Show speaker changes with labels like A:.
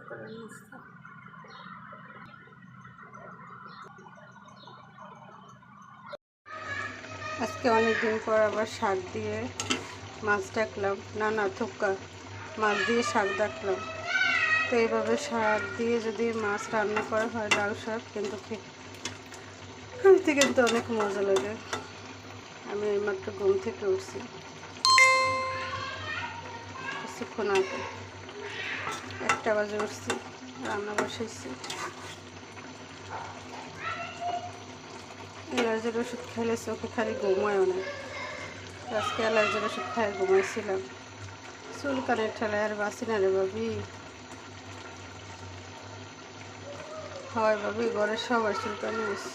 A: করে নিচ্ছি। আজকে অনেক দিন পর আবার শাক দিয়ে মাছ ডাকলাম, না থোকা মাছ দিয়ে শাক ডাকলাম। তো এইভাবে শাক দিয়ে যদি মাছ রান্না করা হয়, লাউ শাক, কিন্তু খেতে কিন্তু অনেক মজা লাগে। আমি এইমাত্র ঘুম থেকে উঠছি, কিছুক্ষণ আগে 1টা বাজে উঠছি, রান্না বসাইছি। অ্যালার্জির ওষুধ খেলে চোখে খালি ঘুমায় অনেক। আজকে অ্যালার্জির ওষুধ খাই ঘুমাইছিলাম। চুলকানের ঠেলায় আর বাঁচি না রে ভাবি। হয় ভাবি, ঘরের সবার চুলকানি হয়েছে।